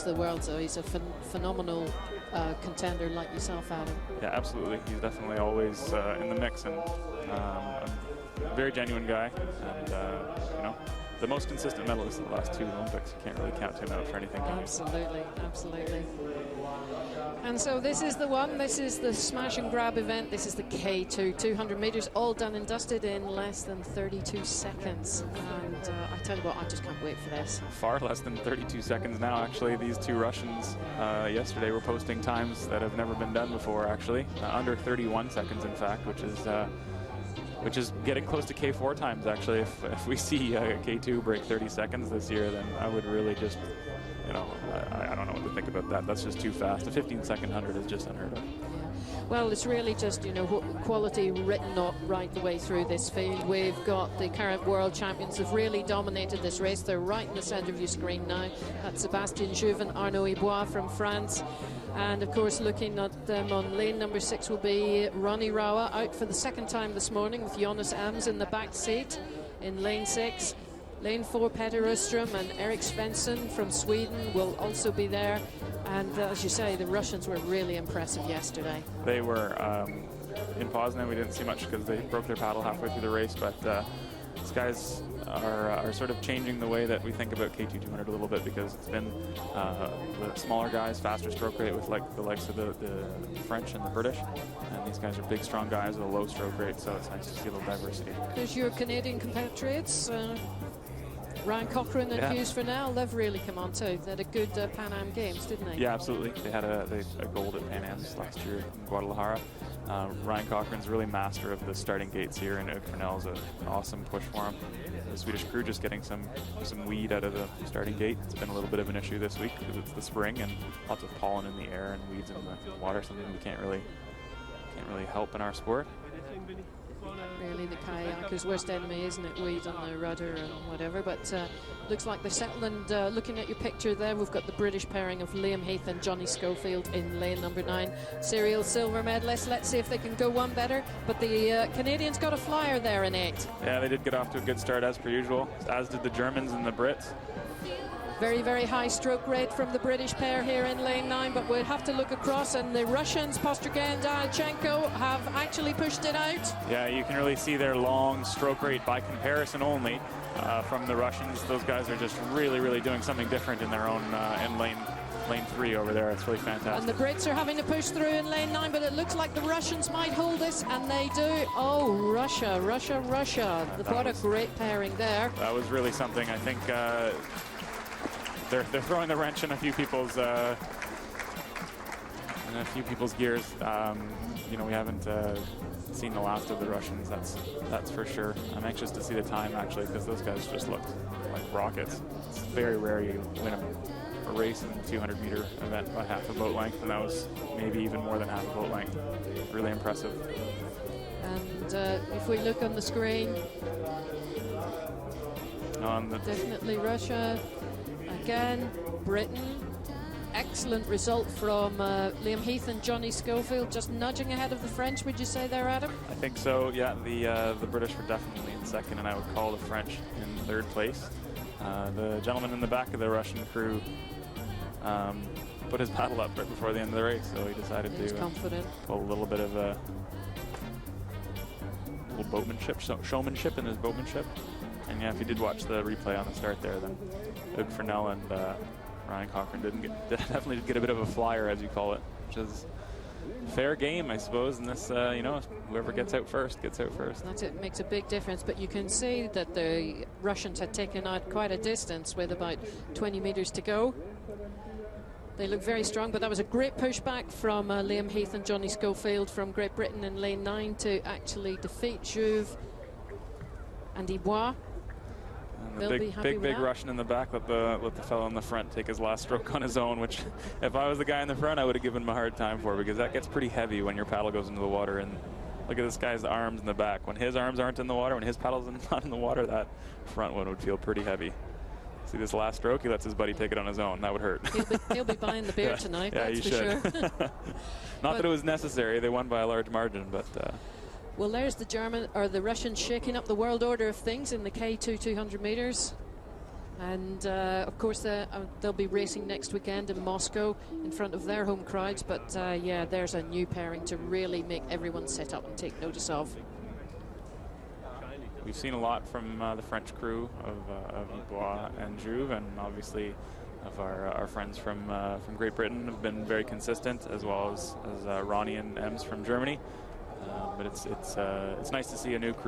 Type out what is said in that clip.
the world, so he's a phenomenal contender like yourself, Adam. Yeah, absolutely. He's definitely always in the mix, and a very genuine guy, and you know, the most consistent medalist in the last 2 Olympics. You can't really count him out for anything. Absolutely, absolutely. And so this is the one. This is the smash and grab event. This is the K2 200 meters, all done and dusted in less than 32 seconds. And I tell you what, I just can't wait for this. Far less than 32 seconds now, actually. These 2 Russians yesterday were posting times that have never been done before, actually. Under 31 seconds, in fact, which is getting close to K4 times, actually. If we see K2 break 30 seconds this year, then I would really just, you know, I don't know what to think about that. That's just too fast. A 15-second 100 is just unheard of. Well, it's really just, you know, quality written up right the way through this field. We've got the current world champions who've really dominated this race. They're right in the center of your screen now. That's Sébastien Jouvin, Arnaud Ibois from France. And of course, looking at them on lane number 6 will be Ronnie Rawa, out for the 2nd time this morning with Jonas Ams in the back seat in lane 6. Lane 4, Petter Öström and Erik Svensson from Sweden will also be there. And as you say, the Russians were really impressive yesterday. They were in Poznan. We didn't see much because they broke their paddle halfway through the race, but these guys are sort of changing the way that we think about K2 200 a little bit, because it's been the smaller guys, faster stroke rate with the likes of the French and the British, and these guys are big, strong guys with a low stroke rate, so it's nice to see a little diversity. There's your Canadian compatriots, Ryan Cochrane and Hughes Furnell. They've really come on too. They had a good Pan Am Games, didn't they? Yeah, absolutely. They had a gold at Pan Am's last year in Guadalajara. Ryan Cochrane's really master of the starting gates here, and Furnell's an awesome push for him. The Swedish crew just getting some weed out of the starting gate. It's been a little bit of an issue this week because it's the spring and lots of pollen in the air and weeds in the water, something we can't really help in our sport. Really the kayaker's worst enemy, isn't it? Weeds on the rudder and whatever, but looks like they're settled. And looking at your picture there, we've got the British pairing of Liam Heath and Johnny Schofield in lane number 9. Serial silver medalist. Let's see if they can go one better, but the Canadians got a flyer there in 8. Yeah, they did get off to a good start as per usual, as did the Germans and the Brits. Very, very high stroke rate from the British pair here in lane 9, but we'll have to look across, and the Russians, Postergan and Diachenko, have actually pushed it out. Yeah, you can really see their long stroke rate by comparison only from the Russians. Those guys are just really, really doing something different in their own in lane 3 over there. It's really fantastic. And the Brits are having to push through in lane 9, but it looks like the Russians might hold this, and they do. Oh, Russia. What a great pairing there. That was really something. I think they're throwing the wrench in a few people's gears. You know, we haven't seen the last of the Russians. That's for sure. I'm anxious to see the time actually, because those guys just look like rockets. It's very rare you win a race in a 200-meter event by half a boat length, and that was maybe even more than half a boat length. Really impressive. And if we look on the screen, definitely Russia. Again, Britain. Excellent result from Liam Heath and Johnny Schofield, just nudging ahead of the French, would you say there, Adam? I think so, yeah. The British were definitely in 2nd, and I would call the French in 3rd place. The gentleman in the back of the Russian crew put his paddle up right before the end of the race, so he decided to pull a little bit of a little boatmanship, showmanship in his boatmanship. And yeah, if you did watch the replay on the start there, then Hugues Furnell and Ryan Cochrane definitely did get a bit of a flyer, as you call it, which is fair game, I suppose. And this, you know, whoever gets out first gets out first. That's it, makes a big difference. But you can see that the Russians had taken out quite a distance with about 20 meters to go. They look very strong, but that was a great pushback from Liam Heath and Johnny Schofield from Great Britain in lane 9 to actually defeat Jouve and Ibois. And the big Russian in the back let the fellow in the front take his last stroke on his own, which if I was the guy in the front, I would have given him a hard time for, because that gets pretty heavy when your paddle goes into the water. And look at this guy's arms in the back. When his arms aren't in the water, when his paddle's not in the water, that front one would feel pretty heavy. See this last stroke, he lets his buddy take it on his own. That would hurt. He'll be buying the beer tonight, yeah, that's for sure. Not that it was necessary. They won by a large margin, but... Well, there's the Russians shaking up the world order of things in the K2 200 meters. And of course they'll be racing next weekend in Moscow in front of their home crowds, but yeah, there's a new pairing to really make everyone sit up and take notice of. We've seen a lot from the French crew of Dubois and Jouve, and obviously of our friends from Great Britain have been very consistent, as well as Ronnie and Ems from Germany. But it's nice to see a new crew